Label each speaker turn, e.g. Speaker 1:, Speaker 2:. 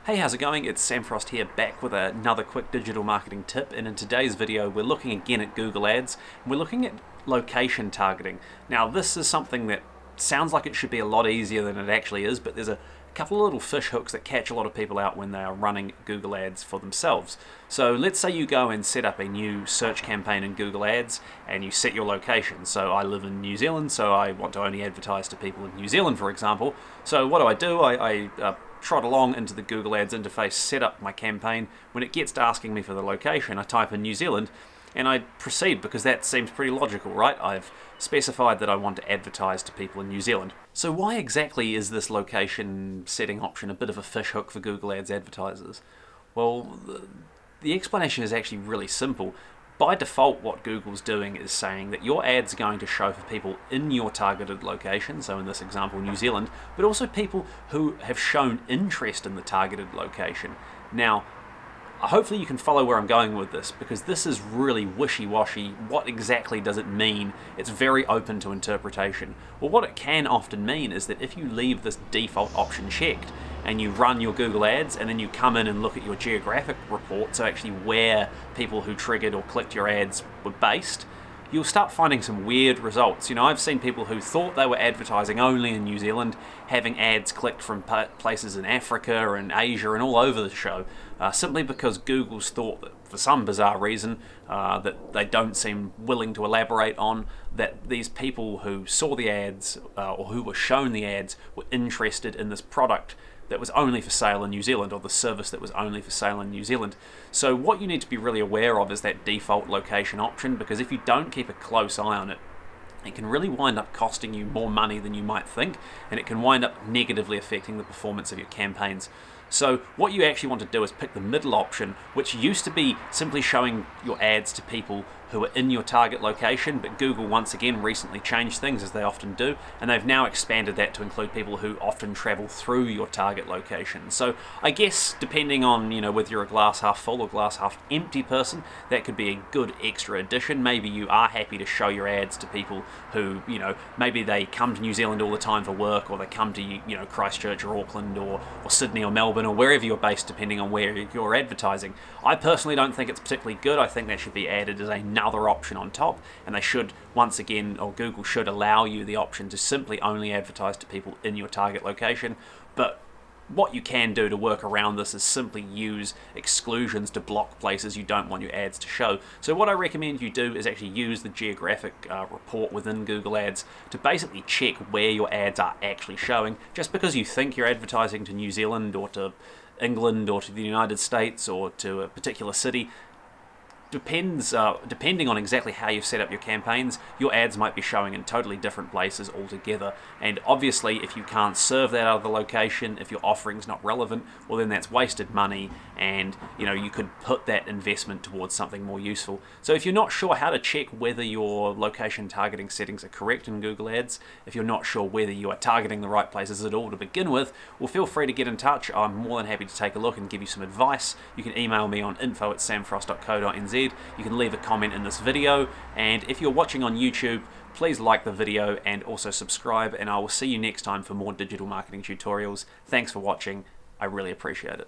Speaker 1: Hey, how's it going? It's Sam Frost here, back with another quick digital marketing tip, and in today's video we're looking again at Google Ads, and we're looking at location targeting. Now this is something that sounds like it should be a lot easier than it actually is, but there's a couple of little fish hooks that catch a lot of people out when they are running Google Ads for themselves. So let's say you go and set up a new search campaign in Google Ads and you set your location. So I live in New Zealand, so I want to only advertise to people in New Zealand, for example. So what do? I trot along into the Google Ads interface, set up my campaign. When it gets to asking me for the location, I type in New Zealand and I proceed because that seems pretty logical, right? I've specified that I want to advertise to people in New Zealand. So why exactly is this location setting option a bit of a fishhook for Google Ads advertisers? Well, the explanation is actually really simple. By default, what Google's doing is saying that your ad's are going to show for people in your targeted location, so in this example New Zealand, but also people who have shown interest in the targeted location. Now, hopefully you can follow where I'm going with this, because this is really wishy-washy. What exactly does it mean? It's very open to interpretation. Well, what it can often mean is that if you leave this default option checked and you run your Google Ads and then you come in and look at your geographic report, so actually where people who triggered or clicked your ads were based, you'll start finding some weird results. You know, I've seen people who thought they were advertising only in New Zealand having ads clicked from places in Africa and Asia and all over the show, simply because Google's thought that for some bizarre reason that they don't seem willing to elaborate on, that these people who saw the ads or who were shown the ads were interested in this product that was only for sale in New Zealand, or the service that was only for sale in New Zealand. So what you need to be really aware of is that default location option, because if you don't keep a close eye on it, it can really wind up costing you more money than you might think, and it can wind up negatively affecting the performance of your campaigns. So what you actually want to do is pick the middle option, which used to be simply showing your ads to people who are in your target location, but Google once again recently changed things, as they often do, and they've now expanded that to include people who often travel through your target location. So I guess depending on, you know, whether you're a glass half full or glass half empty person, that could be a good extra addition. Maybe you are happy to show your ads to people who, you know, maybe they come to New Zealand all the time for work, or they come to, you know, Christchurch or Auckland or Sydney or Melbourne or wherever you're based, depending on where you're advertising. I personally don't think it's particularly good. I think that should be added as another option on top, and they should, once again, or Google should allow you the option to simply only advertise to people in your target location. But what you can do to work around this is simply use exclusions to block places you don't want your ads to show. So what I recommend you do is actually use the geographic report within Google Ads to basically check where your ads are actually showing. Just because you think you're advertising to New Zealand or to England or to the United States or to a particular city, depending on exactly how you've set up your campaigns, your ads might be showing in totally different places altogether. And obviously, if you can't serve that other location, if your offering's not relevant, well then that's wasted money, and you know, you could put that investment towards something more useful. So if you're not sure how to check whether your location targeting settings are correct in Google Ads, if you're not sure whether you are targeting the right places at all to begin with, well, feel free to get in touch. I'm more than happy to take a look and give you some advice. You can email me on info@samfrost.co.nz. You can leave a comment in this video, and if you're watching on YouTube, please like the video and also subscribe, and I will see you next time for more digital marketing tutorials. Thanks for watching. I really appreciate it.